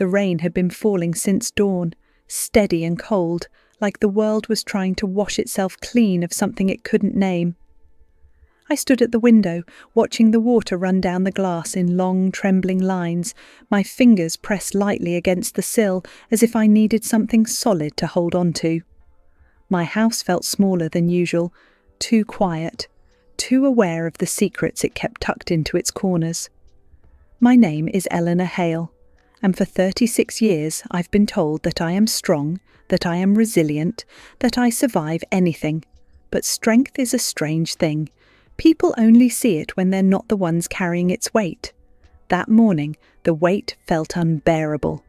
The rain had been falling since dawn, steady and cold, like the world was trying to wash itself clean of something it couldn't name. I stood at the window, watching the water run down the glass in long, trembling lines, my fingers pressed lightly against the sill as if I needed something solid to hold on to. My house felt smaller than usual, too quiet, too aware of the secrets it kept tucked into its corners. My name is Eleanor Hale, and for 36 years I've been told that I am strong, that I am resilient, that I survive anything. But strength is a strange thing. People only see it when they're not the ones carrying its weight. That morning, the weight felt unbearable.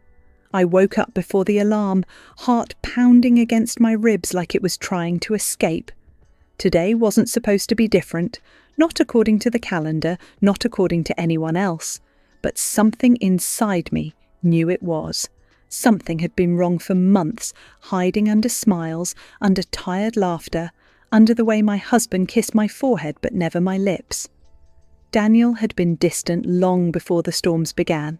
I woke up before the alarm, heart pounding against my ribs like it was trying to escape. Today wasn't supposed to be different, not according to the calendar, not according to anyone else. But something inside me knew it was. Something had been wrong for months, hiding under smiles, under tired laughter, under the way my husband kissed my forehead but never my lips. Daniel had been distant long before the storms began.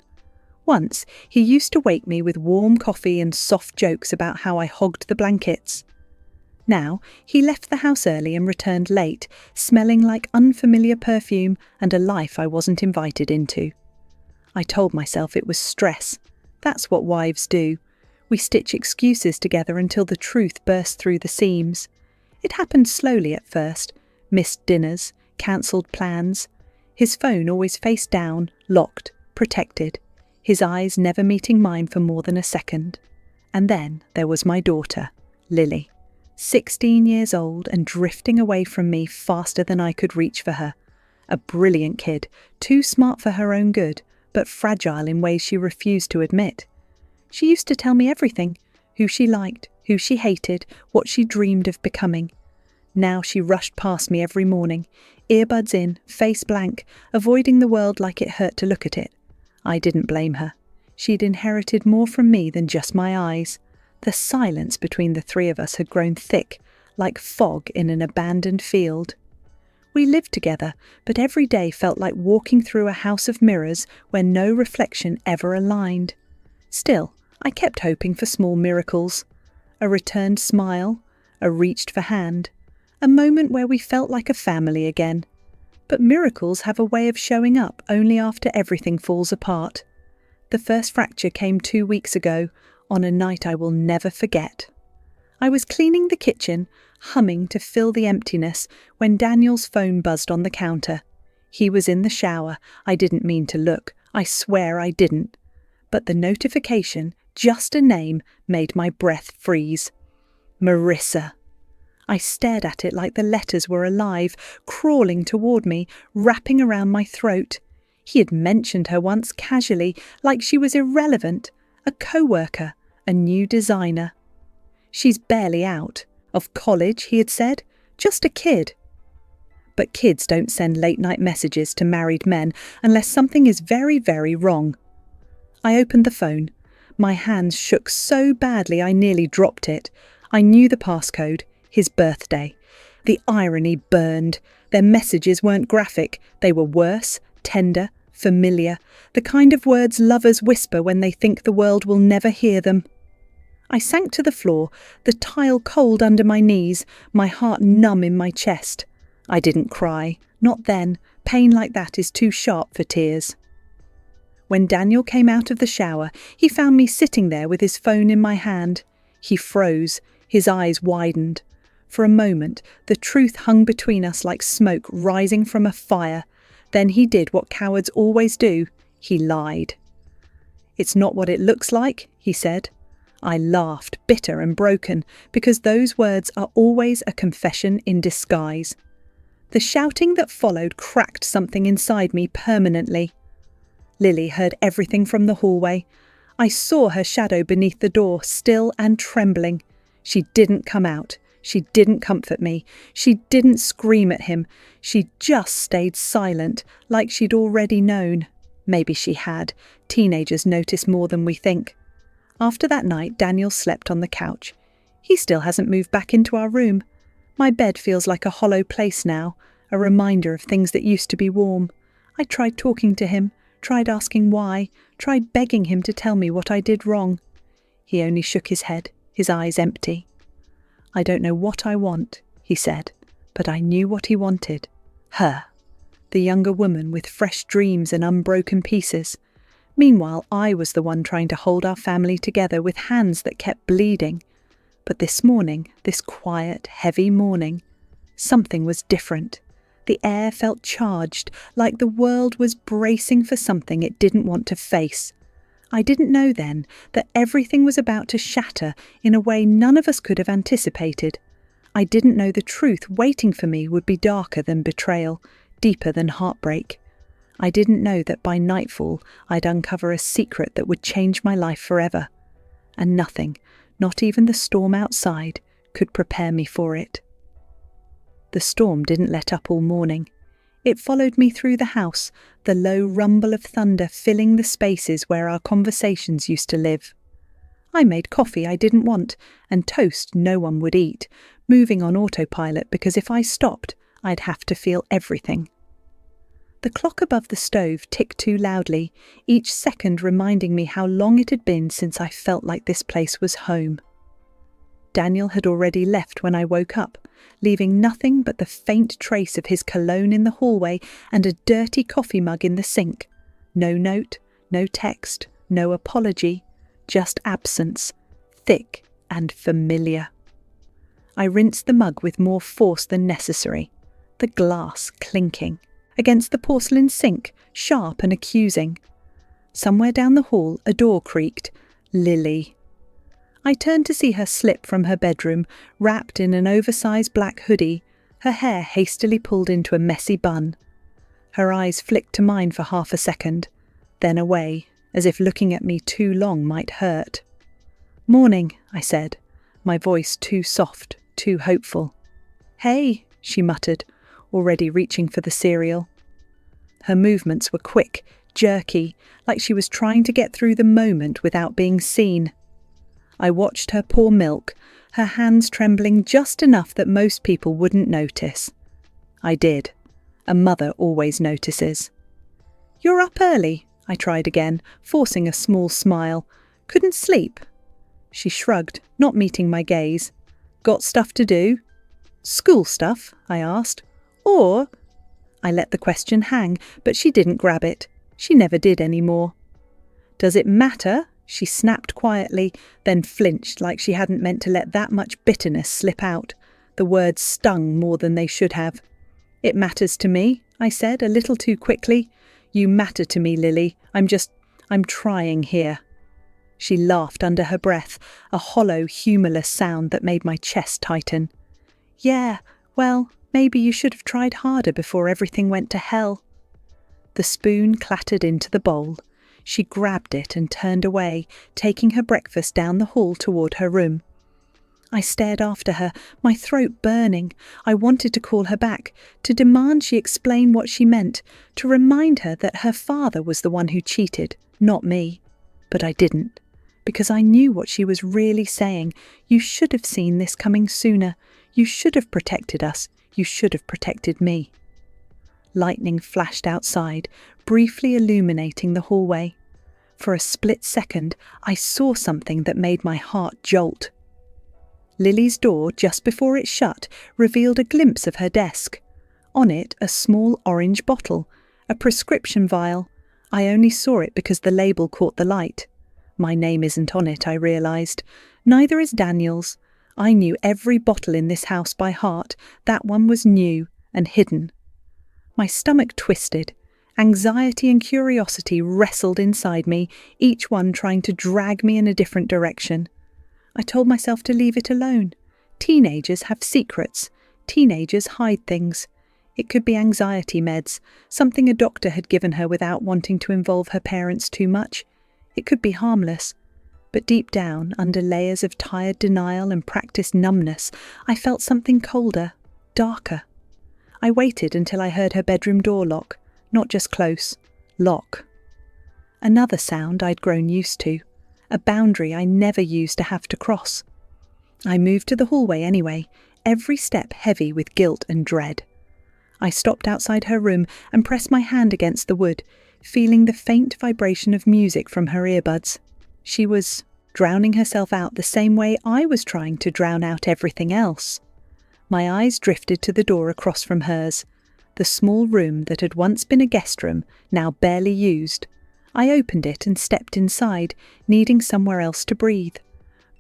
Once, he used to wake me with warm coffee and soft jokes about how I hogged the blankets. Now, he left the house early and returned late, smelling like unfamiliar perfume and a life I wasn't invited into. I told myself it was stress. That's what wives do. We stitch excuses together until the truth bursts through the seams. It happened slowly at first. Missed dinners, cancelled plans. His phone always face down, locked, protected. His eyes never meeting mine for more than a second. And then there was my daughter, Lily, 16 years old and drifting away from me faster than I could reach for her. A brilliant kid, too smart for her own good, but fragile in ways she refused to admit. She used to tell me everything, who she liked, who she hated, what she dreamed of becoming. Now she rushed past me every morning, earbuds in, face blank, avoiding the world like it hurt to look at it. I didn't blame her. She'd inherited more from me than just my eyes. The silence between the three of us had grown thick, like fog in an abandoned field. We lived together, but every day felt like walking through a house of mirrors where no reflection ever aligned. Still, I kept hoping for small miracles. A returned smile, a reached for hand, a moment where we felt like a family again. But miracles have a way of showing up only after everything falls apart. The first fracture came 2 weeks ago, on a night I will never forget. I was cleaning the kitchen, humming to fill the emptiness, when Daniel's phone buzzed on the counter. He was in the shower. I didn't mean to look. I swear I didn't. But the notification, just a name, made my breath freeze. Marissa. I stared at it like the letters were alive, crawling toward me, wrapping around my throat. He had mentioned her once casually, like she was irrelevant, a co-worker, a new designer. She's barely out. Of college, he had said. Just a kid. But kids don't send late-night messages to married men unless something is very, very wrong. I opened the phone. My hands shook so badly I nearly dropped it. I knew the passcode, his birthday. The irony burned. Their messages weren't graphic. They were worse, tender, familiar, the kind of words lovers whisper when they think the world will never hear them. I sank to the floor, the tile cold under my knees, my heart numb in my chest. I didn't cry. Not then. Pain like that is too sharp for tears. When Daniel came out of the shower, he found me sitting there with his phone in my hand. He froze. His eyes widened. For a moment, the truth hung between us like smoke rising from a fire. Then he did what cowards always do. He lied. "It's not what it looks like," he said. I laughed, bitter and broken, because those words are always a confession in disguise. The shouting that followed cracked something inside me permanently. Lily heard everything from the hallway. I saw her shadow beneath the door, still and trembling. She didn't come out. She didn't comfort me. She didn't scream at him. She just stayed silent, like she'd already known. Maybe she had. Teenagers notice more than we think. After that night, Daniel slept on the couch. He still hasn't moved back into our room. My bed feels like a hollow place now, a reminder of things that used to be warm. I tried talking to him, tried asking why, tried begging him to tell me what I did wrong. He only shook his head, his eyes empty. "I don't know what I want," he said, but I knew what he wanted. Her. The younger woman with fresh dreams and unbroken pieces. Meanwhile, I was the one trying to hold our family together with hands that kept bleeding. But this morning, this quiet, heavy morning, something was different. The air felt charged, like the world was bracing for something it didn't want to face. I didn't know then that everything was about to shatter in a way none of us could have anticipated. I didn't know the truth waiting for me would be darker than betrayal, deeper than heartbreak. I didn't know that by nightfall I'd uncover a secret that would change my life forever. And nothing, not even the storm outside, could prepare me for it. The storm didn't let up all morning. It followed me through the house, the low rumble of thunder filling the spaces where our conversations used to live. I made coffee I didn't want, and toast no one would eat, moving on autopilot because if I stopped, I'd have to feel everything. The clock above the stove ticked too loudly, each second reminding me how long it had been since I felt like this place was home. Daniel had already left when I woke up, leaving nothing but the faint trace of his cologne in the hallway and a dirty coffee mug in the sink. No note, no text, no apology, just absence, thick and familiar. I rinsed the mug with more force than necessary, the glass clinking, against the porcelain sink, sharp and accusing. Somewhere down the hall a door creaked. Lily. I turned to see her slip from her bedroom, wrapped in an oversized black hoodie, her hair hastily pulled into a messy bun. Her eyes flicked to mine for half a second, then away, as if looking at me too long might hurt. "Morning," I said, my voice too soft, too hopeful. "Hey," she muttered, already reaching for the cereal. Her movements were quick, jerky, like she was trying to get through the moment without being seen. I watched her pour milk, her hands trembling just enough that most people wouldn't notice. I did. A mother always notices. "You're up early," I tried again, forcing a small smile. "Couldn't sleep?" She shrugged, not meeting my gaze. "Got stuff to do?" "School stuff?" I asked. "Or—" I let the question hang, but she didn't grab it. She never did anymore. "Does it matter?" She snapped quietly, then flinched like she hadn't meant to let that much bitterness slip out. The words stung more than they should have. "It matters to me," I said, a little too quickly. "You matter to me, Lily. I'm trying here." She laughed under her breath, a hollow, humourless sound that made my chest tighten. "Yeah, well, maybe you should have tried harder before everything went to hell." The spoon clattered into the bowl. She grabbed it and turned away, taking her breakfast down the hall toward her room. I stared after her, my throat burning. I wanted to call her back, to demand she explain what she meant, to remind her that her father was the one who cheated, not me. But I didn't, because I knew what she was really saying. You should have seen this coming sooner. You should have protected us. You should have protected me. Lightning flashed outside, briefly illuminating the hallway. For a split second, I saw something that made my heart jolt. Lily's door, just before it shut, revealed a glimpse of her desk. On it, a small orange bottle, a prescription vial. I only saw it because the label caught the light. My name isn't on it, I realised. Neither is Daniel's. I knew every bottle in this house by heart. That one was new and hidden. My stomach twisted. Anxiety and curiosity wrestled inside me, each one trying to drag me in a different direction. I told myself to leave it alone. Teenagers have secrets. Teenagers hide things. It could be anxiety meds, something a doctor had given her without wanting to involve her parents too much. It could be harmless. But deep down, under layers of tired denial and practiced numbness, I felt something colder, darker. I waited until I heard her bedroom door lock. Not just close, lock. Another sound I'd grown used to, a boundary I never used to have to cross. I moved to the hallway anyway, every step heavy with guilt and dread. I stopped outside her room and pressed my hand against the wood, feeling the faint vibration of music from her earbuds. She was drowning herself out the same way I was trying to drown out everything else. My eyes drifted to the door across from hers, the small room that had once been a guest room, now barely used. I opened it and stepped inside, needing somewhere else to breathe.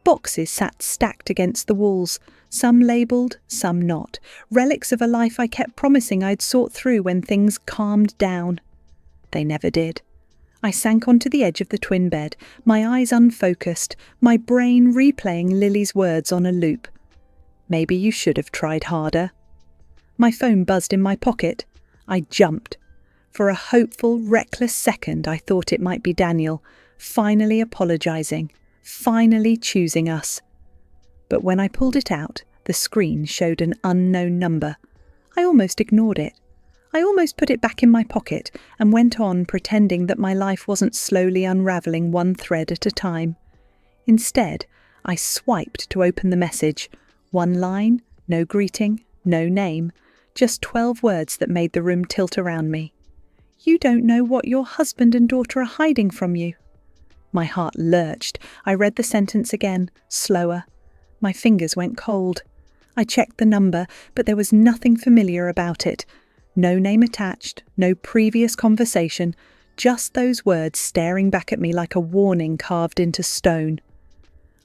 Boxes sat stacked against the walls, some labelled, some not, relics of a life I kept promising I'd sought through when things calmed down. They never did. I sank onto the edge of the twin bed, my eyes unfocused, my brain replaying Lily's words on a loop. Maybe you should have tried harder. My phone buzzed in my pocket. I jumped. For a hopeful, reckless second I thought it might be Daniel, finally apologising, finally choosing us. But when I pulled it out, the screen showed an unknown number. I almost ignored it. I almost put it back in my pocket and went on pretending that my life wasn't slowly unravelling one thread at a time. Instead, I swiped to open the message. One line, no greeting, no name, just 12 words that made the room tilt around me. You don't know what your husband and daughter are hiding from you. My heart lurched. I read the sentence again, slower. My fingers went cold. I checked the number, but there was nothing familiar about it. No name attached, no previous conversation, just those words staring back at me like a warning carved into stone.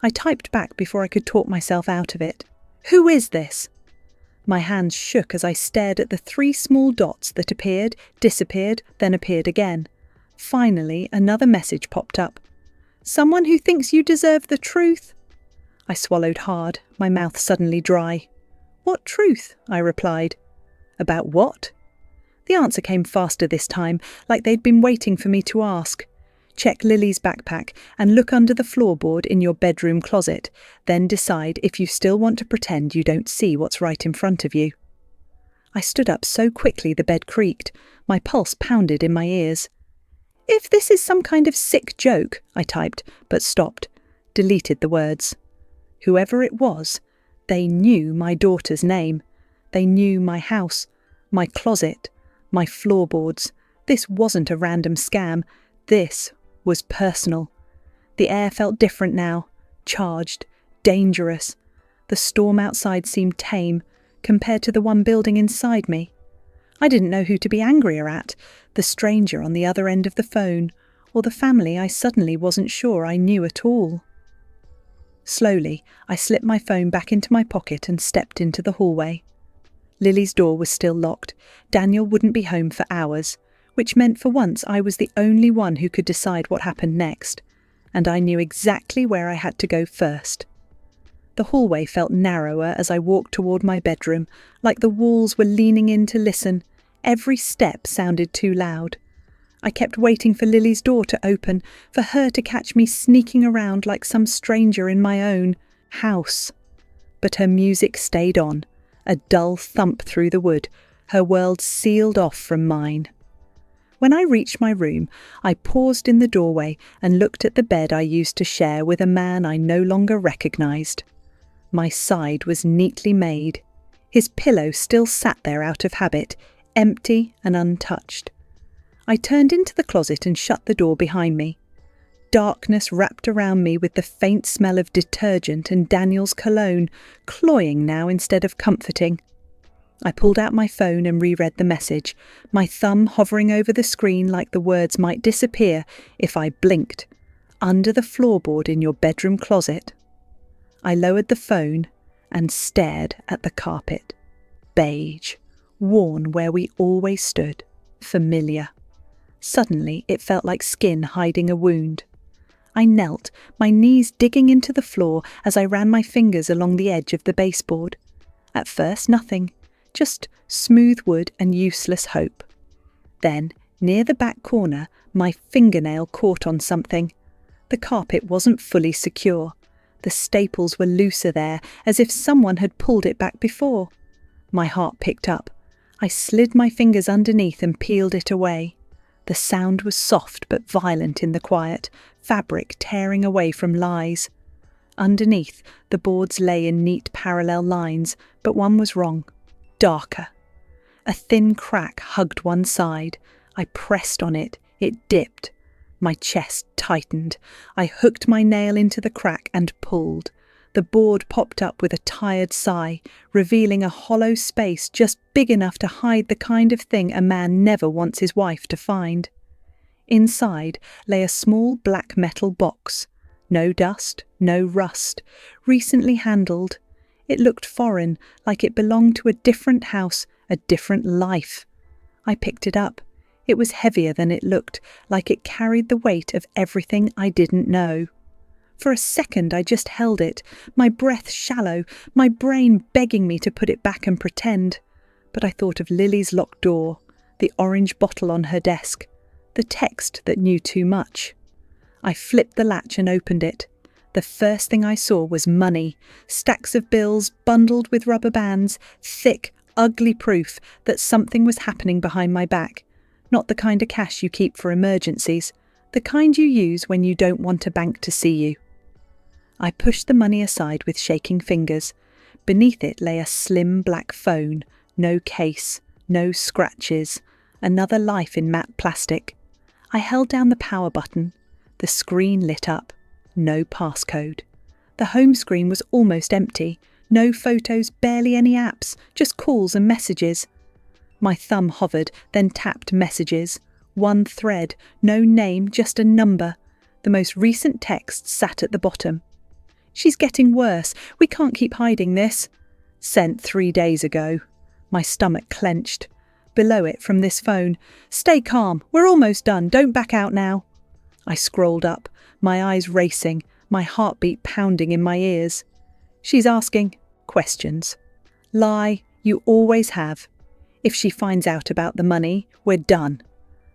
I typed back before I could talk myself out of it. Who is this? My hands shook as I stared at the 3 small dots that appeared, disappeared, then appeared again. Finally, another message popped up. Someone who thinks you deserve the truth. I swallowed hard, my mouth suddenly dry. What truth? I replied. About what? The answer came faster this time, like they'd been waiting for me to ask. Check Lily's backpack and look under the floorboard in your bedroom closet, then decide if you still want to pretend you don't see what's right in front of you. I stood up so quickly the bed creaked. My pulse pounded in my ears. If this is some kind of sick joke, I typed, but stopped, deleted the words. Whoever it was, they knew my daughter's name. They knew my house, my closet, my floorboards. This wasn't a random scam. This was personal. The air felt different now, charged, dangerous. The storm outside seemed tame compared to the one building inside me. I didn't know who to be angrier at, the stranger on the other end of the phone, or the family I suddenly wasn't sure I knew at all. Slowly, I slipped my phone back into my pocket and stepped into the hallway. Lily's door was still locked. Daniel wouldn't be home for hours, which meant for once I was the only one who could decide what happened next, and I knew exactly where I had to go first. The hallway felt narrower as I walked toward my bedroom, like the walls were leaning in to listen. Every step sounded too loud. I kept waiting for Lily's door to open, for her to catch me sneaking around like some stranger in my own house. But her music stayed on, a dull thump through the wood, her world sealed off from mine. When I reached my room, I paused in the doorway and looked at the bed I used to share with a man I no longer recognised. My side was neatly made. His pillow still sat there out of habit, empty and untouched. I turned into the closet and shut the door behind me. Darkness wrapped around me with the faint smell of detergent and Daniel's cologne, cloying now instead of comforting. I pulled out my phone and reread the message, my thumb hovering over the screen like the words might disappear if I blinked. Under the floorboard in your bedroom closet. I lowered the phone and stared at the carpet. Beige, worn where we always stood, familiar. Suddenly it felt like skin hiding a wound. I knelt, my knees digging into the floor as I ran my fingers along the edge of the baseboard. At first nothing, just smooth wood and useless hope. Then, near the back corner, my fingernail caught on something. The carpet wasn't fully secure. The staples were looser there, as if someone had pulled it back before. My heart picked up. I slid my fingers underneath and peeled it away. The sound was soft but violent in the quiet, fabric tearing away from lies. Underneath, the boards lay in neat parallel lines, but one was wrong. Darker. A thin crack hugged one side. I pressed on it, It dipped. My chest tightened. I hooked my nail into the crack and pulled. The board popped up with a tired sigh, revealing a hollow space just big enough to hide the kind of thing a man never wants his wife to find. Inside lay a small black metal box. No dust, no rust, recently handled. It looked foreign, like it belonged to a different house, a different life. I picked it up. It was heavier than it looked, like it carried the weight of everything I didn't know. For a second I just held it, my breath shallow, my brain begging me to put it back and pretend. But I thought of Lily's locked door, the orange bottle on her desk, the text that knew too much. I flipped the latch and opened it. The first thing I saw was money, stacks of bills bundled with rubber bands, thick, ugly proof that something was happening behind my back. Not the kind of cash you keep for emergencies, the kind you use when you don't want a bank to see you. I pushed the money aside with shaking fingers. Beneath it lay a slim black phone, no case, no scratches, another life in matte plastic. I held down the power button. The screen lit up. No passcode. The home screen was almost empty. No photos, barely any apps, just calls and messages. My thumb hovered, then tapped messages. One thread, no name, just a number. The most recent text sat at the bottom. "She's getting worse. We can't keep hiding this." Sent 3 days ago. My stomach clenched. Below it, from this phone, "Stay calm. We're almost done. Don't back out now." I scrolled up, my eyes racing, my heartbeat pounding in my ears. She's asking questions. Lie, you always have. If she finds out about the money, we're done.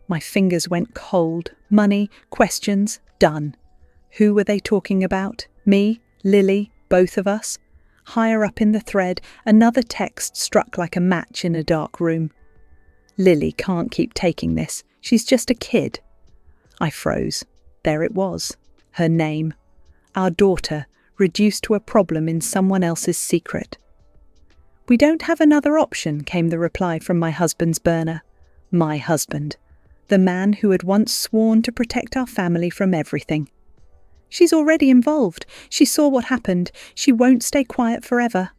My fingers went cold. Money, questions, done. Who were they talking about? Me? Lily? Both of us? Higher up in the thread, another text struck like a match in a dark room. Lily can't keep taking this. She's just a kid. I froze. There it was. Her name. Our daughter, reduced to a problem in someone else's secret. "We don't have another option," came the reply from my husband's burner. My husband. The man who had once sworn to protect our family from everything. "She's already involved. She saw what happened. She won't stay quiet forever."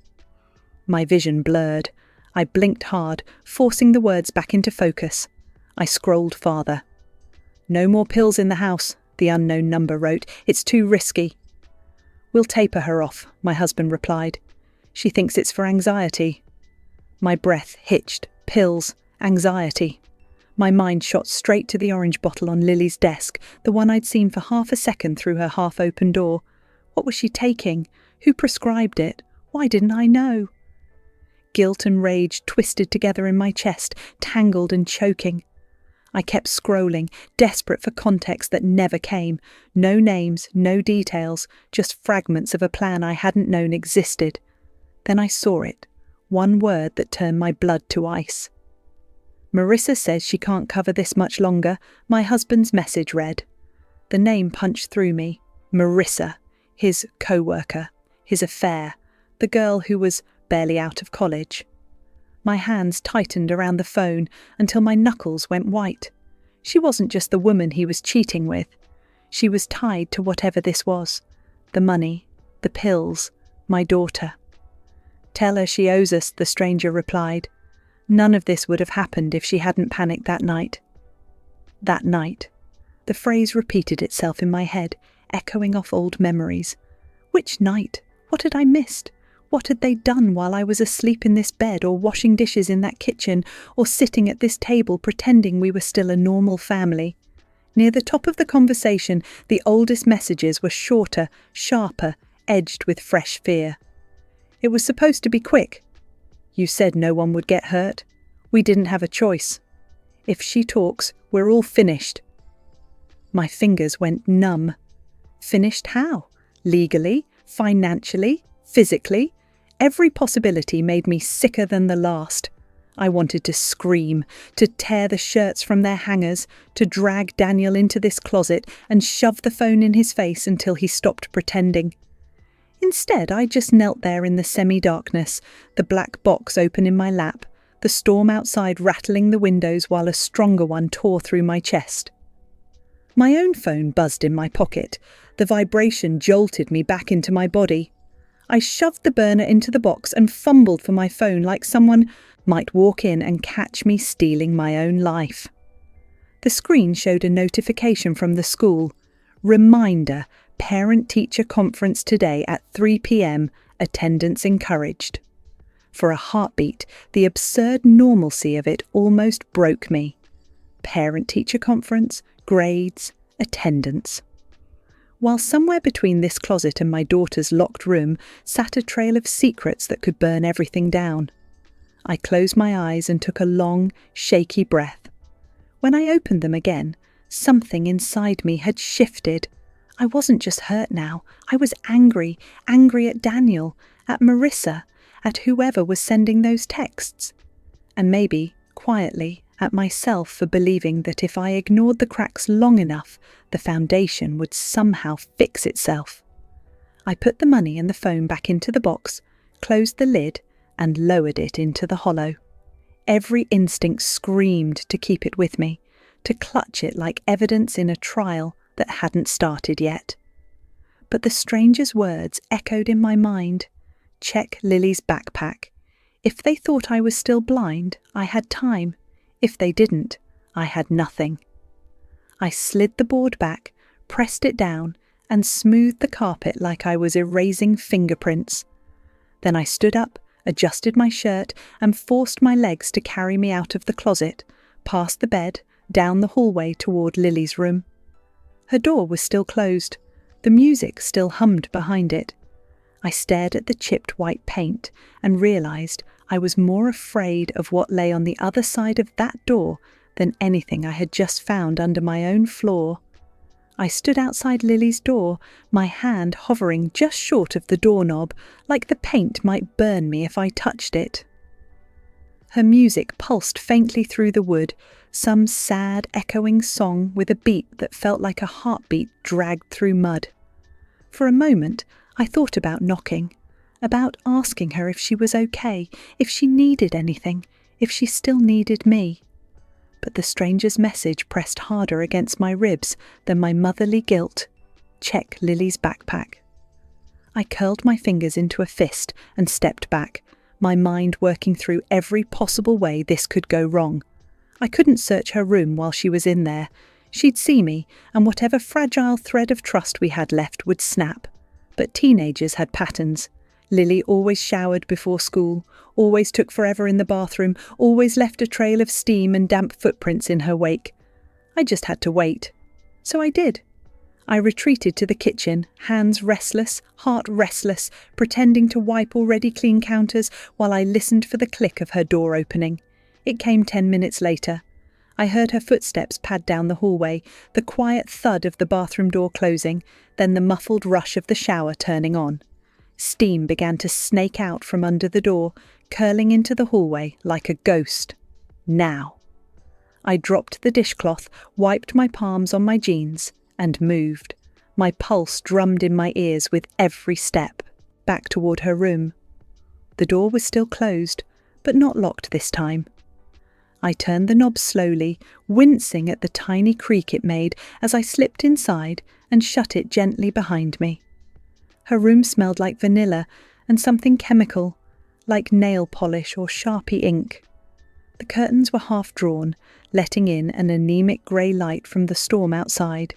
My vision blurred. I blinked hard, forcing the words back into focus. I scrolled farther. "No more pills in the house," the unknown number wrote. "It's too risky." "We'll taper her off," my husband replied. "She thinks it's for anxiety." My breath hitched. Pills. Anxiety. My mind shot straight to the orange bottle on Lily's desk, the one I'd seen for half a second through her half-open door. What was she taking? Who prescribed it? Why didn't I know? Guilt and rage twisted together in my chest, tangled and choking. I kept scrolling, desperate for context that never came. No names, no details, just fragments of a plan I hadn't known existed. Then I saw it, one word that turned my blood to ice. "Marissa says she can't cover this much longer," my husband's message read. The name punched through me. Marissa, his co-worker, his affair, the girl who was barely out of college. My hands tightened around the phone until my knuckles went white. She wasn't just the woman he was cheating with. She was tied to whatever this was. The money, the pills, my daughter. "Tell her she owes us," the stranger replied. None of this would have happened if she hadn't panicked that night. That night. The phrase repeated itself in my head, echoing off old memories. Which night? What had I missed? What had they done while I was asleep in this bed, or washing dishes in that kitchen, or sitting at this table pretending we were still a normal family? Near the top of the conversation, the oldest messages were shorter, sharper, edged with fresh fear. "It was supposed to be quick. You said no one would get hurt. We didn't have a choice. If she talks, we're all finished." My fingers went numb. Finished how? Legally? Financially? Physically? Every possibility made me sicker than the last. I wanted to scream, to tear the shirts from their hangers, to drag Daniel into this closet and shove the phone in his face until he stopped pretending. Instead, I just knelt there in the semi-darkness, the black box open in my lap, the storm outside rattling the windows while a stronger one tore through my chest. My own phone buzzed in my pocket. The vibration jolted me back into my body. I shoved the burner into the box and fumbled for my phone like someone might walk in and catch me stealing my own life. The screen showed a notification from the school. Reminder, parent-teacher conference today at 3 p.m, attendance encouraged. For a heartbeat, the absurd normalcy of it almost broke me. Parent-teacher conference, grades, attendance. While somewhere between this closet and my daughter's locked room sat a trail of secrets that could burn everything down. I closed my eyes and took a long, shaky breath. When I opened them again, something inside me had shifted. I wasn't just hurt now. I was angry at Daniel, at Marissa, at whoever was sending those texts. And maybe, quietly, at myself for believing that if I ignored the cracks long enough, the foundation would somehow fix itself. I put the money and the phone back into the box, closed the lid, and lowered it into the hollow. Every instinct screamed to keep it with me, to clutch it like evidence in a trial that hadn't started yet. But the stranger's words echoed in my mind. Check Lily's backpack. If they thought I was still blind, I had time. If they didn't, I had nothing. I slid the board back, pressed it down, and smoothed the carpet like I was erasing fingerprints. Then I stood up, adjusted my shirt, and forced my legs to carry me out of the closet, past the bed, down the hallway toward Lily's room. Her door was still closed. The music still hummed behind it. I stared at the chipped white paint and realized I was more afraid of what lay on the other side of that door than anything I had just found under my own floor. I stood outside Lily's door, my hand hovering just short of the doorknob, like the paint might burn me if I touched it. Her music pulsed faintly through the wood, some sad, echoing song with a beat that felt like a heartbeat dragged through mud. For a moment, I thought about knocking, about asking her if she was okay, if she needed anything, if she still needed me. But the stranger's message pressed harder against my ribs than my motherly guilt. Check Lily's backpack. I curled my fingers into a fist and stepped back, my mind working through every possible way this could go wrong. I couldn't search her room while she was in there. She'd see me, and whatever fragile thread of trust we had left would snap. But teenagers had patterns. Lily always showered before school, always took forever in the bathroom, always left a trail of steam and damp footprints in her wake. I just had to wait. So I did. I retreated to the kitchen, hands restless, heart restless, pretending to wipe already clean counters while I listened for the click of her door opening. It came 10 minutes later. I heard her footsteps pad down the hallway, the quiet thud of the bathroom door closing, then the muffled rush of the shower turning on. Steam began to snake out from under the door, curling into the hallway like a ghost. Now. I dropped the dishcloth, wiped my palms on my jeans, and moved. My pulse drummed in my ears with every step, back toward her room. The door was still closed, but not locked this time. I turned the knob slowly, wincing at the tiny creak it made as I slipped inside and shut it gently behind me. Her room smelled like vanilla and something chemical, like nail polish or Sharpie ink. The curtains were half drawn, letting in an anemic grey light from the storm outside.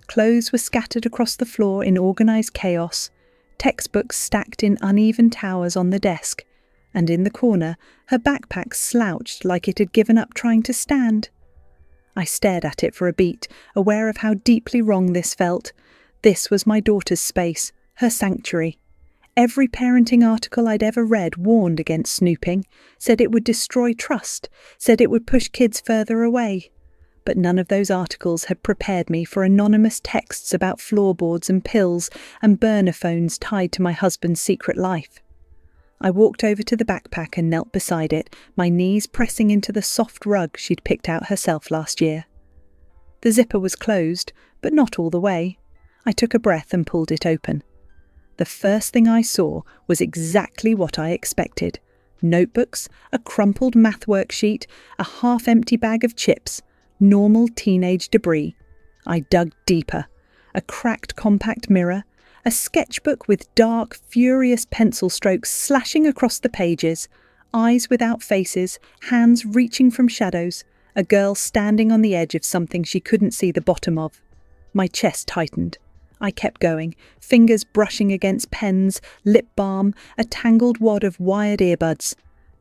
Clothes were scattered across the floor in organised chaos, textbooks stacked in uneven towers on the desk, and in the corner, her backpack slouched like it had given up trying to stand. I stared at it for a beat, aware of how deeply wrong this felt. This was my daughter's space, her sanctuary. Every parenting article I'd ever read warned against snooping, said it would destroy trust, said it would push kids further away. But none of those articles had prepared me for anonymous texts about floorboards and pills and burner phones tied to my husband's secret life. I walked over to the backpack and knelt beside it, my knees pressing into the soft rug she'd picked out herself last year. The zipper was closed, but not all the way. I took a breath and pulled it open. The first thing I saw was exactly what I expected. Notebooks, a crumpled math worksheet, a half-empty bag of chips, normal teenage debris. I dug deeper. A cracked compact mirror, a sketchbook with dark, furious pencil strokes slashing across the pages, eyes without faces, hands reaching from shadows, a girl standing on the edge of something she couldn't see the bottom of. My chest tightened. I kept going, fingers brushing against pens, lip balm, a tangled wad of wired earbuds.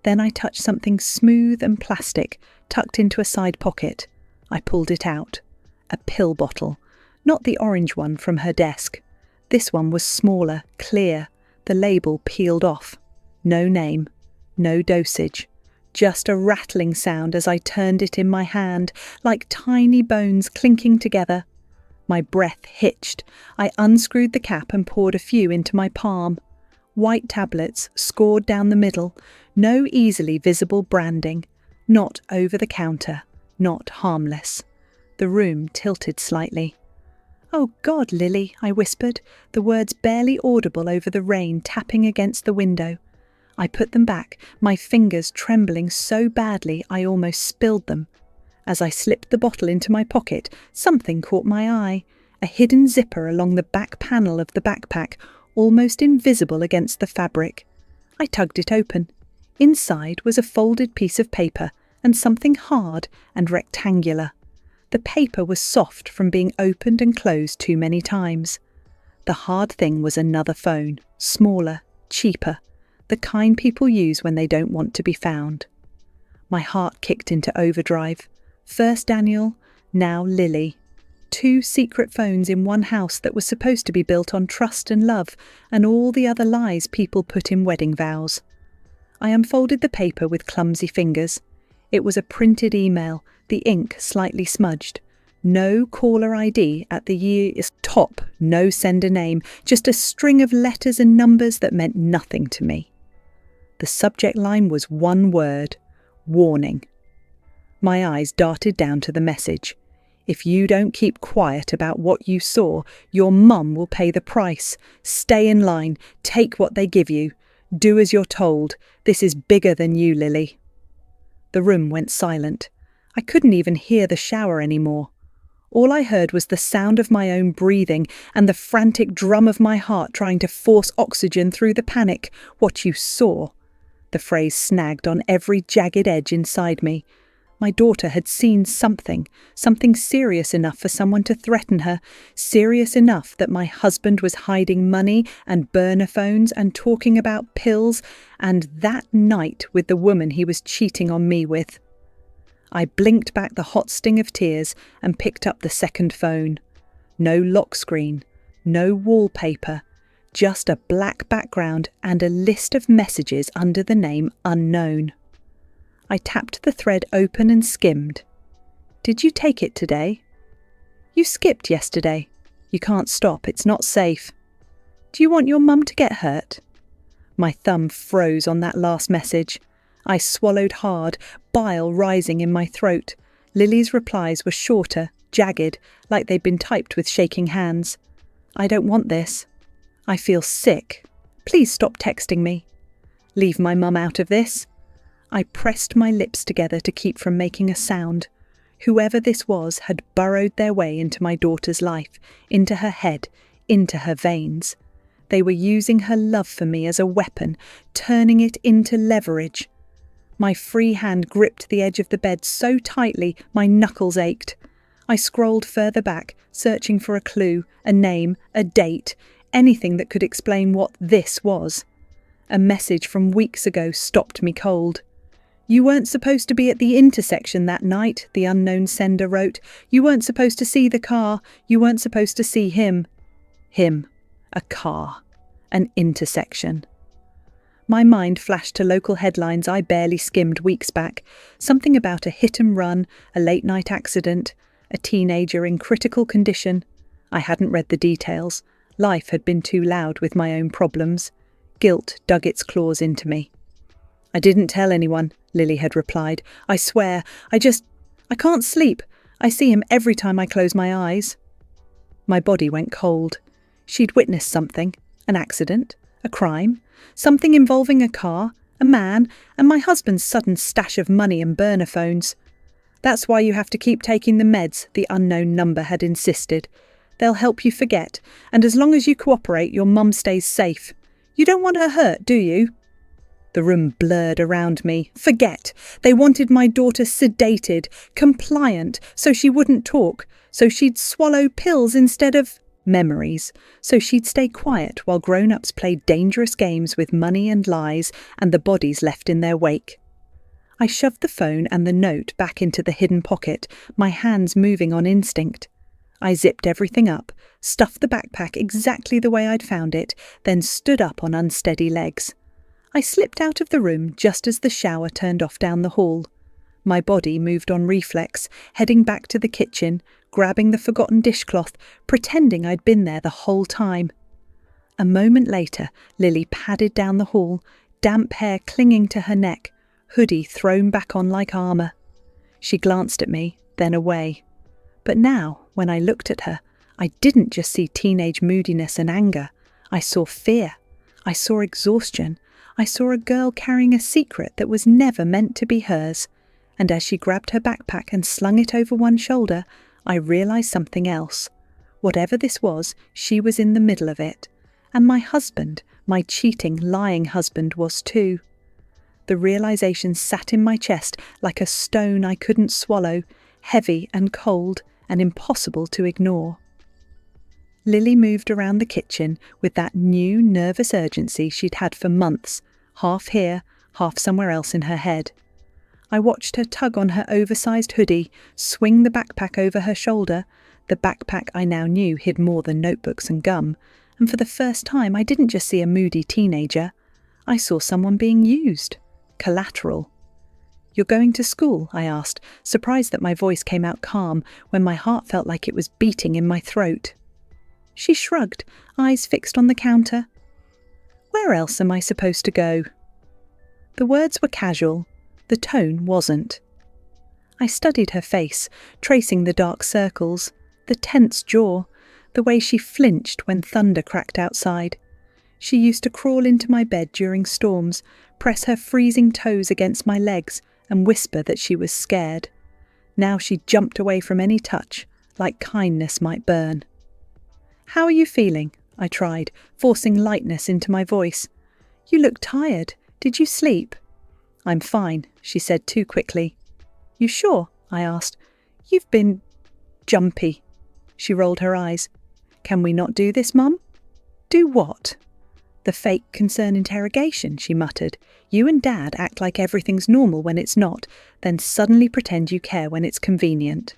Then I touched something smooth and plastic, tucked into a side pocket. I pulled it out. A pill bottle. Not the orange one from her desk. This one was smaller, clear, the label peeled off. No name, no dosage. Just a rattling sound as I turned it in my hand, like tiny bones clinking together. My breath hitched. I unscrewed the cap and poured a few into my palm. White tablets, scored down the middle, no easily visible branding. Not over the counter, not harmless. The room tilted slightly. "Oh God, Lily," I whispered, the words barely audible over the rain tapping against the window. I put them back, my fingers trembling so badly I almost spilled them. As I slipped the bottle into my pocket, something caught my eye. A hidden zipper along the back panel of the backpack, almost invisible against the fabric. I tugged it open. Inside was a folded piece of paper and something hard and rectangular. The paper was soft from being opened and closed too many times. The hard thing was another phone, smaller, cheaper, the kind people use when they don't want to be found. My heart kicked into overdrive. First Daniel, now Lily. 2 secret phones in one house that was supposed to be built on trust and love and all the other lies people put in wedding vows. I unfolded the paper with clumsy fingers. It was a printed email, the ink slightly smudged. No caller ID at the year's top, no sender name, just a string of letters and numbers that meant nothing to me. The subject line was one word: warning. My eyes darted down to the message. If you don't keep quiet about what you saw, your mum will pay the price. Stay in line. Take what they give you. Do as you're told. This is bigger than you, Lily. The room went silent. I couldn't even hear the shower anymore. All I heard was the sound of my own breathing and the frantic drum of my heart trying to force oxygen through the panic. What you saw. The phrase snagged on every jagged edge inside me. My daughter had seen something serious enough for someone to threaten her, serious enough that my husband was hiding money and burner phones and talking about pills, and that night with the woman he was cheating on me with. I blinked back the hot sting of tears and picked up the second phone. No lock screen, no wallpaper, just a black background and a list of messages under the name unknown. I tapped the thread open and skimmed. Did you take it today? You skipped yesterday. You can't stop, it's not safe. Do you want your mum to get hurt? My thumb froze on that last message. I swallowed hard, bile rising in my throat. Lily's replies were shorter, jagged, like they'd been typed with shaking hands. I don't want this. I feel sick. Please stop texting me. Leave my mum out of this. I pressed my lips together to keep from making a sound. Whoever this was had burrowed their way into my daughter's life, into her head, into her veins. They were using her love for me as a weapon, turning it into leverage. My free hand gripped the edge of the bed so tightly my knuckles ached. I scrolled further back, searching for a clue, a name, a date, anything that could explain what this was. A message from weeks ago stopped me cold. You weren't supposed to be at the intersection that night, the unknown sender wrote. You weren't supposed to see the car. You weren't supposed to see him. Him. A car. An intersection. My mind flashed to local headlines I barely skimmed weeks back. Something about a hit and run, a late-night accident, a teenager in critical condition. I hadn't read the details. Life had been too loud with my own problems. Guilt dug its claws into me. I didn't tell anyone, Lily had replied. I swear, I can't sleep. I see him every time I close my eyes. My body went cold. She'd witnessed something, an accident, a crime, something involving a car, a man, and my husband's sudden stash of money and burner phones. That's why you have to keep taking the meds, the unknown number had insisted. They'll help you forget, and as long as you cooperate, your mum stays safe. You don't want her hurt, do you? The room blurred around me. Forget. They wanted my daughter sedated, compliant, so she wouldn't talk, so she'd swallow pills instead of memories, so she'd stay quiet while grown-ups played dangerous games with money and lies and the bodies left in their wake. I shoved the phone and the note back into the hidden pocket, my hands moving on instinct. I zipped everything up, stuffed the backpack exactly the way I'd found it, then stood up on unsteady legs. I slipped out of the room just as the shower turned off down the hall. My body moved on reflex, heading back to the kitchen, grabbing the forgotten dishcloth, pretending I'd been there the whole time. A moment later, Lily padded down the hall, damp hair clinging to her neck, hoodie thrown back on like armour. She glanced at me, then away. But now, when I looked at her, I didn't just see teenage moodiness and anger. I saw fear. I saw exhaustion. I saw a girl carrying a secret that was never meant to be hers. And as she grabbed her backpack and slung it over one shoulder, I realised something else. Whatever this was, she was in the middle of it. And my husband, my cheating, lying husband, was too. The realisation sat in my chest like a stone I couldn't swallow, heavy and cold and impossible to ignore. Lily moved around the kitchen with that new nervous urgency she'd had for months, half here, half somewhere else in her head. I watched her tug on her oversized hoodie, swing the backpack over her shoulder. The backpack I now knew hid more than notebooks and gum, and for the first time I didn't just see a moody teenager. I saw someone being used. Collateral. "You're going to school?" I asked, surprised that my voice came out calm when my heart felt like it was beating in my throat. She shrugged, eyes fixed on the counter. "Where else am I supposed to go?" The words were casual. The tone wasn't. I studied her face, tracing the dark circles, the tense jaw, the way she flinched when thunder cracked outside. She used to crawl into my bed during storms, press her freezing toes against my legs, and whisper that she was scared. Now she jumped away from any touch, like kindness might burn. "How are you feeling?" I tried, forcing lightness into my voice. "You look tired. Did you sleep?" "I'm fine," she said too quickly. "You sure?" I asked. "You've been jumpy." She rolled her eyes. "Can we not do this, Mum?" "Do what?" "The fake concern interrogation," she muttered. "You and Dad act like everything's normal when it's not, then suddenly pretend you care when it's convenient."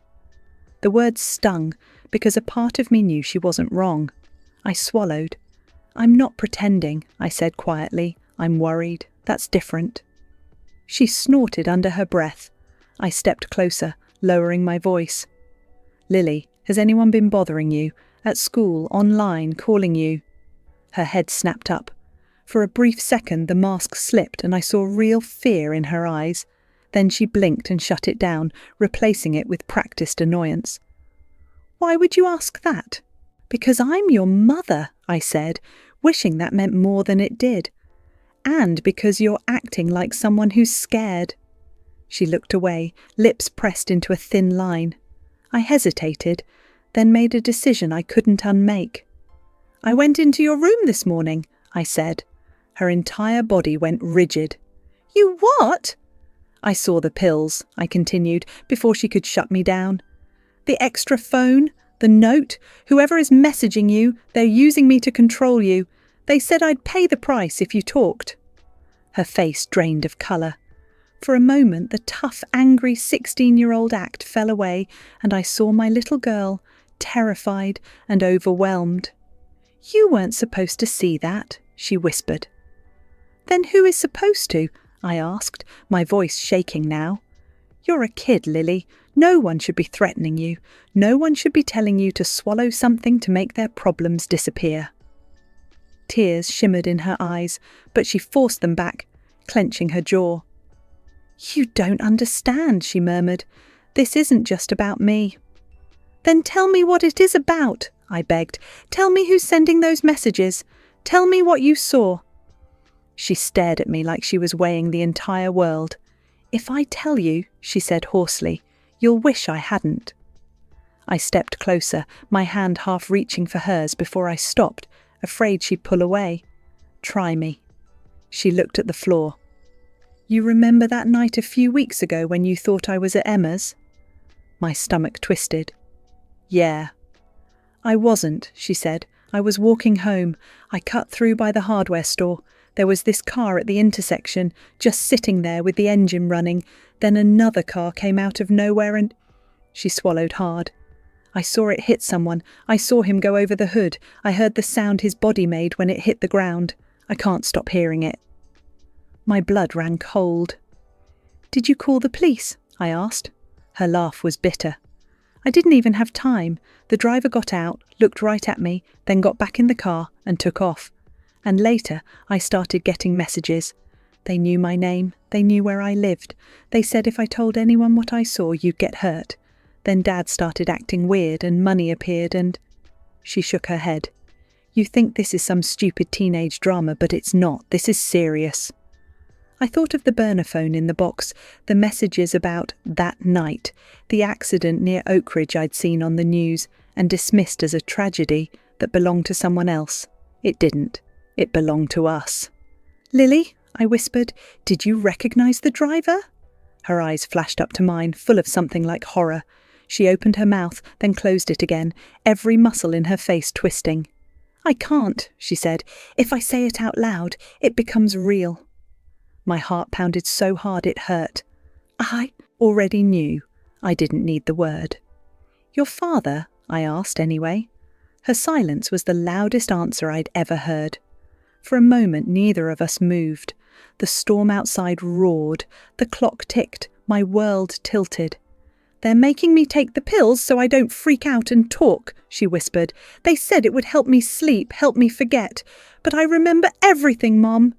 The words stung, because a part of me knew she wasn't wrong. I swallowed. "I'm not pretending," I said quietly. "I'm worried. That's different." She snorted under her breath. I stepped closer, lowering my voice. "Lily, has anyone been bothering you? At school, online, calling you?" Her head snapped up. For a brief second the mask slipped and I saw real fear in her eyes. Then she blinked and shut it down, replacing it with practiced annoyance. "Why would you ask that?" "Because I'm your mother," I said, wishing that meant more than it did. "And because you're acting like someone who's scared." She looked away, lips pressed into a thin line. I hesitated, then made a decision I couldn't unmake. "I went into your room this morning," I said. Her entire body went rigid. "You what?" "I saw the pills," I continued, before she could shut me down. "The extra phone, the note, whoever is messaging you, they're using me to control you. They said I'd pay the price if you talked." Her face drained of colour. For a moment the tough, angry 16-year-old act fell away and I saw my little girl, terrified and overwhelmed. "You weren't supposed to see that," she whispered. "Then who is supposed to?" I asked, my voice shaking now. "You're a kid, Lily. No one should be threatening you. No one should be telling you to swallow something to make their problems disappear." Tears shimmered in her eyes, but she forced them back, clenching her jaw. "You don't understand," she murmured. "This isn't just about me." "Then tell me what it is about," I begged. "Tell me who's sending those messages. Tell me what you saw." She stared at me like she was weighing the entire world. "If I tell you," she said hoarsely, You'll wish I hadn't." I stepped closer, my hand half reaching for hers before I stopped, afraid she'd pull away. "Try me." She looked at the floor. "You remember that night a few weeks ago when you thought I was at Emma's?" My stomach twisted. "Yeah." "I wasn't," she said. "I was walking home. I cut through by the hardware store. There was this car at the intersection, just sitting there with the engine running. Then another car came out of nowhere and—" She swallowed hard. "I saw it hit someone. I saw him go over the hood. I heard the sound his body made when it hit the ground. I can't stop hearing it." My blood ran cold. "Did you call the police?" I asked. Her laugh was bitter. "I didn't even have time. The driver got out, looked right at me, then got back in the car and took off. And later, I started getting messages. They knew my name. They knew where I lived. They said if I told anyone what I saw, you'd get hurt. Then Dad started acting weird and money appeared and—" She shook her head. "You think this is some stupid teenage drama, but it's not. This is serious." I thought of the burner phone in the box, the messages about that night, the accident near Oak Ridge I'd seen on the news and dismissed as a tragedy that belonged to someone else. It didn't. It belonged to us. "Lily," I whispered, "did you recognise the driver?" Her eyes flashed up to mine, full of something like horror. She opened her mouth, then closed it again, every muscle in her face twisting. "I can't," she said. "If I say it out loud, it becomes real." My heart pounded so hard it hurt. I already knew. I didn't need the word. "Your father?" I asked anyway. Her silence was the loudest answer I'd ever heard. For a moment neither of us moved. The storm outside roared. The clock ticked. My world tilted. "They're making me take the pills so I don't freak out and talk," she whispered. "They said it would help me sleep, help me forget. But I remember everything, Mom.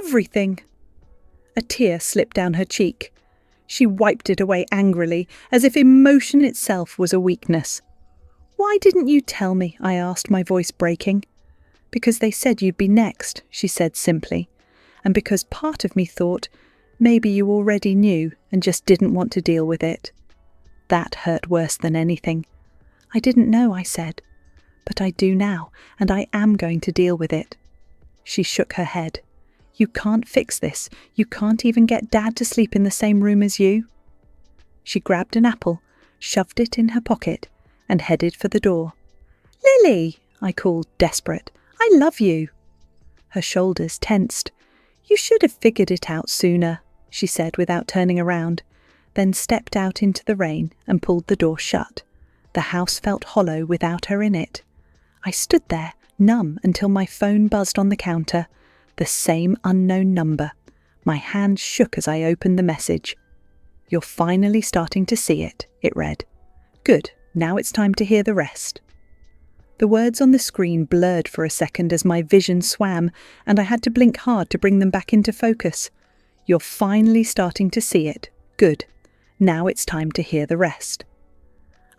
Everything." A tear slipped down her cheek. She wiped it away angrily, as if emotion itself was a weakness. "Why didn't you tell me?" I asked, my voice breaking. "Because they said you'd be next," she said simply. "And because part of me thought, maybe you already knew and just didn't want to deal with it." That hurt worse than anything. "I didn't know," I said. "But I do now, and I am going to deal with it." She shook her head. "You can't fix this. You can't even get Dad to sleep in the same room as you." She grabbed an apple, shoved it in her pocket, and headed for the door. "Lily!" I called, desperate. "I love you." Her shoulders tensed. "You should have figured it out sooner," she said without turning around, then stepped out into the rain and pulled the door shut. The house felt hollow without her in it. I stood there, numb, until my phone buzzed on the counter. The same unknown number. My hand shook as I opened the message. "You're finally starting to see it," it read. "Good, now it's time to hear the rest." The words on the screen blurred for a second as my vision swam, and I had to blink hard to bring them back into focus. "You're finally starting to see it. Good. Now it's time to hear the rest."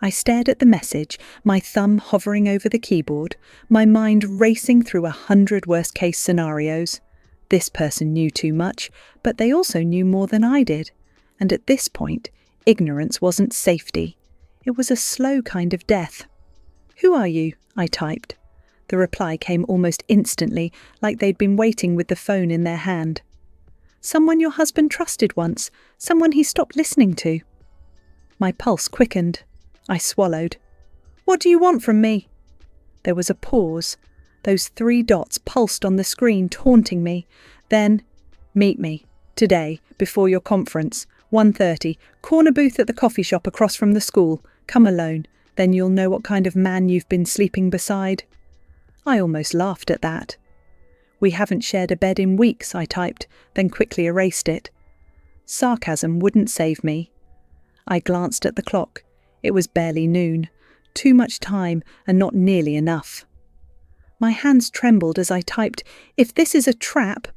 I stared at the message, my thumb hovering over the keyboard, my mind racing through 100 worst-case scenarios. This person knew too much, but they also knew more than I did. And at this point, ignorance wasn't safety. It was a slow kind of death. "Who are you?" I typed. The reply came almost instantly, like they'd been waiting with the phone in their hand. "Someone your husband trusted once, someone he stopped listening to." My pulse quickened. I swallowed. "What do you want from me?" There was a pause. Those 3 dots pulsed on the screen, taunting me. Then, "Meet me. Today, before your conference. 1:30. Corner booth at the coffee shop across from the school. Come alone. Then you'll know what kind of man you've been sleeping beside." I almost laughed at that. "We haven't shared a bed in weeks," I typed, then quickly erased it. Sarcasm wouldn't save me. I glanced at the clock. It was barely noon. Too much time and not nearly enough. My hands trembled as I typed, "If this is a trap—"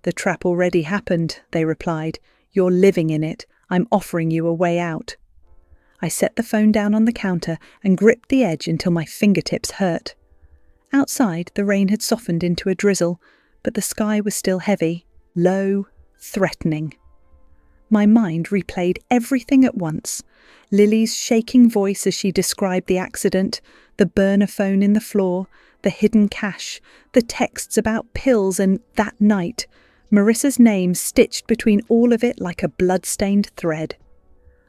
"The trap already happened," they replied. "You're living in it. I'm offering you a way out." I set the phone down on the counter and gripped the edge until my fingertips hurt. Outside, the rain had softened into a drizzle, but the sky was still heavy, low, threatening. My mind replayed everything at once. Lily's shaking voice as she described the accident, the burner phone in the floor, the hidden cash, the texts about pills, and that night, Marissa's name stitched between all of it like a blood-stained thread.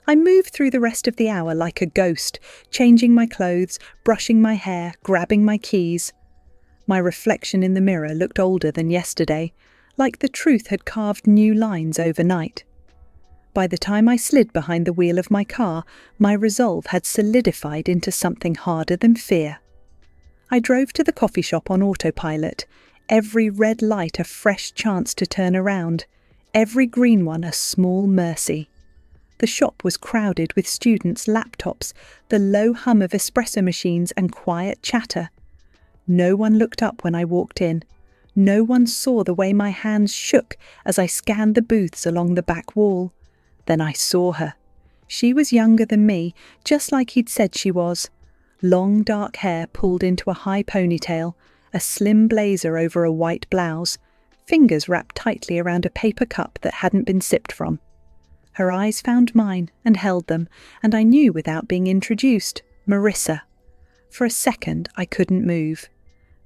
I moved through the rest of the hour like a ghost, changing my clothes, brushing my hair, grabbing my keys. My reflection in the mirror looked older than yesterday, like the truth had carved new lines overnight. By the time I slid behind the wheel of my car, my resolve had solidified into something harder than fear. I drove to the coffee shop on autopilot, every red light a fresh chance to turn around, every green one a small mercy. The shop was crowded with students' laptops, the low hum of espresso machines and quiet chatter. No one looked up when I walked in. No one saw the way my hands shook as I scanned the booths along the back wall. Then I saw her. She was younger than me, just like he'd said she was. Long dark hair pulled into a high ponytail, a slim blazer over a white blouse, fingers wrapped tightly around a paper cup that hadn't been sipped from. Her eyes found mine and held them, and I knew without being introduced, Marissa. For a second I couldn't move.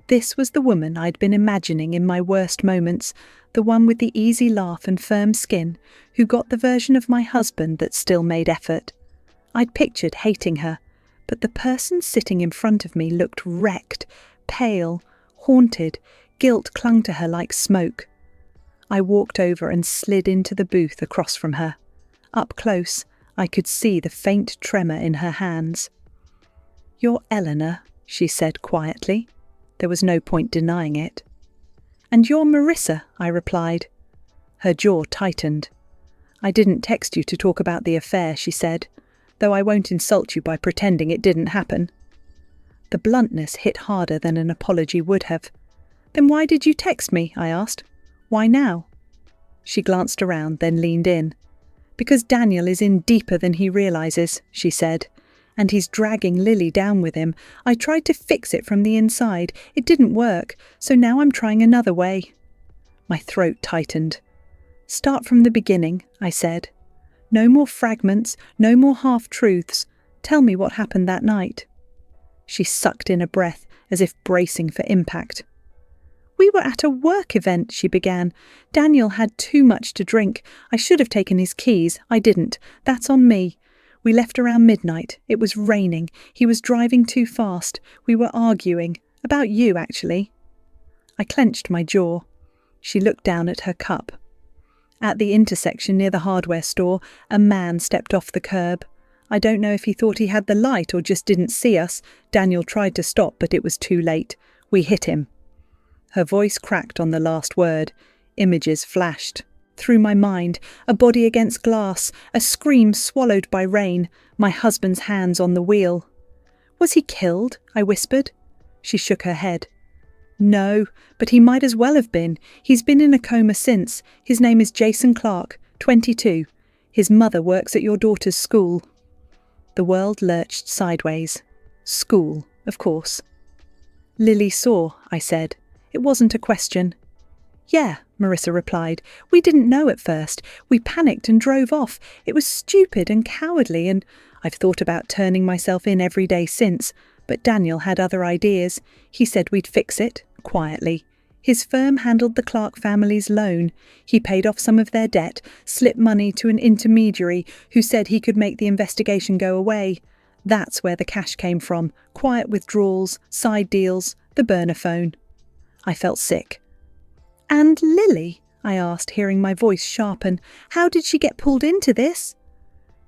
This was the woman I'd been imagining in my worst moments, the one with the easy laugh and firm skin, who got the version of my husband that still made effort. I'd pictured hating her, but the person sitting in front of me looked wrecked, pale, haunted. Guilt clung to her like smoke. I walked over and slid into the booth across from her. Up close, I could see the faint tremor in her hands. "You're Eleanor," she said quietly. There was no point denying it. "And you're Marissa," I replied. Her jaw tightened. "I didn't text you to talk about the affair," she said, "though I won't insult you by pretending it didn't happen." The bluntness hit harder than an apology would have. "Then why did you text me?" I asked. "Why now?" She glanced around, then leaned in. "Because Daniel is in deeper than he realizes," she said. "And he's dragging Lily down with him. I tried to fix it from the inside. It didn't work, so now I'm trying another way." My throat tightened. "Start from the beginning," I said. "No more fragments, no more half-truths. Tell me what happened that night." She sucked in a breath, as if bracing for impact. "We were at a work event," she began. "Daniel had too much to drink. I should have taken his keys. I didn't. That's on me. We left around midnight. It was raining. He was driving too fast. We were arguing. About you, actually." I clenched my jaw. She looked down at her cup. At the intersection near the hardware store, a man stepped off the curb. I don't know if he thought he had the light or just didn't see us. Daniel tried to stop, but it was too late. We hit him. Her voice cracked on the last word. Images flashed. Through my mind, a body against glass, a scream swallowed by rain, my husband's hands on the wheel. "Was he killed?" I whispered. She shook her head. "No, but he might as well have been. He's been in a coma since. His name is Jason Clark, 22. His mother works at your daughter's school." The world lurched sideways. School, of course. "Lily saw," I said. It wasn't a question. "Yeah," Marissa replied. "We didn't know at first. We panicked and drove off. It was stupid and cowardly, and I've thought about turning myself in every day since, but Daniel had other ideas. He said we'd fix it, quietly. His firm handled the Clark family's loan. He paid off some of their debt, slipped money to an intermediary who said he could make the investigation go away. That's where the cash came from. Quiet withdrawals, side deals, the burner phone." I felt sick. "And Lily?" I asked, hearing my voice sharpen. "How did she get pulled into this?"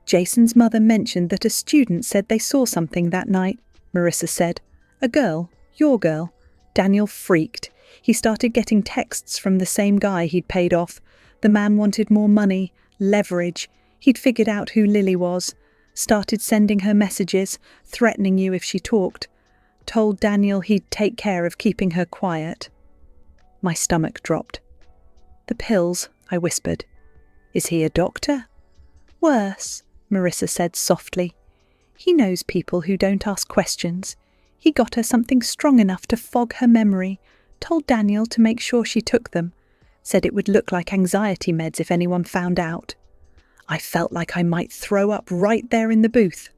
"Jason's mother mentioned that a student said they saw something that night," Marissa said. "A girl, your girl." Daniel freaked. He started getting texts from the same guy he'd paid off. The man wanted more money, leverage. He'd figured out who Lily was. Started sending her messages, threatening you if she talked. Told Daniel he'd take care of keeping her quiet. My stomach dropped. "The pills," I whispered. "Is he a doctor?" "Worse," Marissa said softly. "He knows people who don't ask questions. He got her something strong enough to fog her memory, told Daniel to make sure she took them, said it would look like anxiety meds if anyone found out." I felt like I might throw up right there in the booth.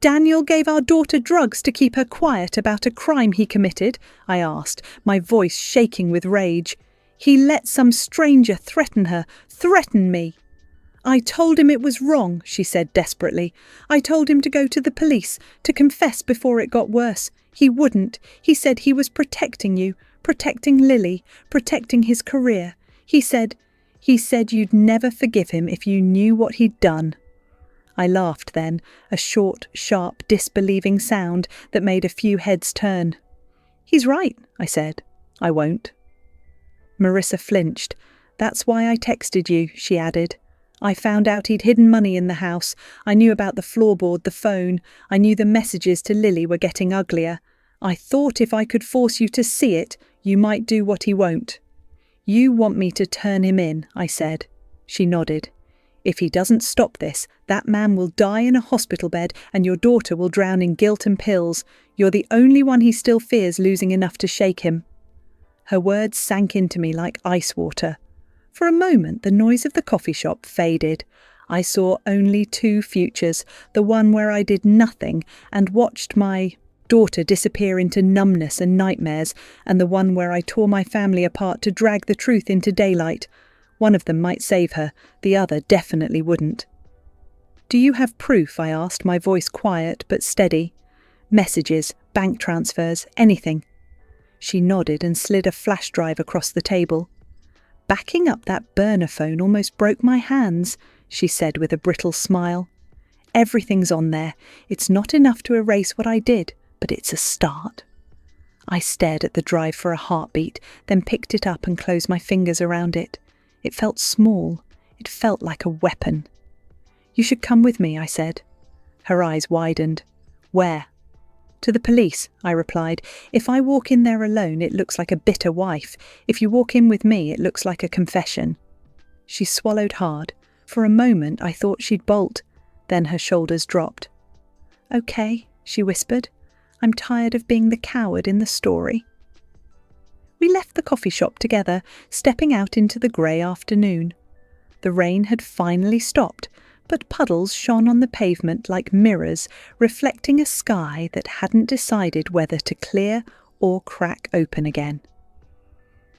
"Daniel gave our daughter drugs to keep her quiet about a crime he committed?" I asked, my voice shaking with rage. "He let some stranger threaten her, threaten me." "I told him it was wrong," she said desperately. "I told him to go to the police, to confess before it got worse. He wouldn't. He said he was protecting you, protecting Lily, protecting his career. He said you'd never forgive him if you knew what he'd done." I laughed then, a short, sharp, disbelieving sound that made a few heads turn. "He's right," I said. "I won't." Marissa flinched. "That's why I texted you," she added. "I found out he'd hidden money in the house. I knew about the floorboard, the phone. I knew the messages to Lily were getting uglier. I thought if I could force you to see it, you might do what he won't." "You want me to turn him in," I said. She nodded. "If he doesn't stop this, that man will die in a hospital bed and your daughter will drown in guilt and pills. You're the only one he still fears losing enough to shake him." Her words sank into me like ice water. For a moment, the noise of the coffee shop faded. I saw only two futures, the one where I did nothing and watched my daughter disappear into numbness and nightmares, and the one where I tore my family apart to drag the truth into daylight. One of them might save her, the other definitely wouldn't. "Do you have proof?" I asked, my voice quiet but steady. "Messages, bank transfers, anything." She nodded and slid a flash drive across the table. "Backing up that burner phone almost broke my hands," she said with a brittle smile. "Everything's on there. It's not enough to erase what I did, but it's a start." I stared at the drive for a heartbeat, then picked it up and closed my fingers around it. It felt small. It felt like a weapon. "You should come with me," I said. Her eyes widened. "Where?" "To the police," I replied. "If I walk in there alone, it looks like a bitter wife. If you walk in with me, it looks like a confession." She swallowed hard. For a moment, I thought she'd bolt. Then her shoulders dropped. "Okay," she whispered. "I'm tired of being the coward in the story." We left the coffee shop together, stepping out into the grey afternoon. The rain had finally stopped, but puddles shone on the pavement like mirrors, reflecting a sky that hadn't decided whether to clear or crack open again.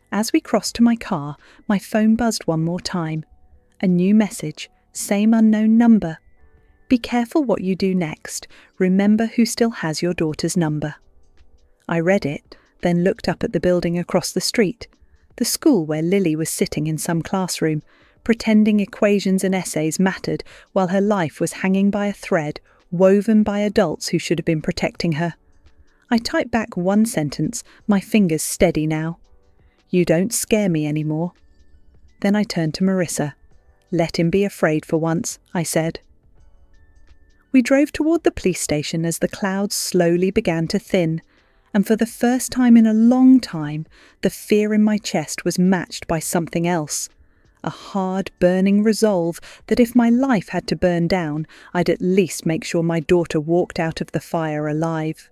As we crossed to my car, my phone buzzed one more time. A new message, same unknown number. "Be careful what you do next. Remember who still has your daughter's number." I read it, then looked up at the building across the street, the school where Lily was sitting in some classroom, pretending equations and essays mattered while her life was hanging by a thread, woven by adults who should have been protecting her. I typed back one sentence, my fingers steady now. "You don't scare me anymore." Then I turned to Marissa. "Let him be afraid for once," I said. We drove toward the police station as the clouds slowly began to thin, and for the first time in a long time, the fear in my chest was matched by something else. A hard, burning resolve that if my life had to burn down, I'd at least make sure my daughter walked out of the fire alive.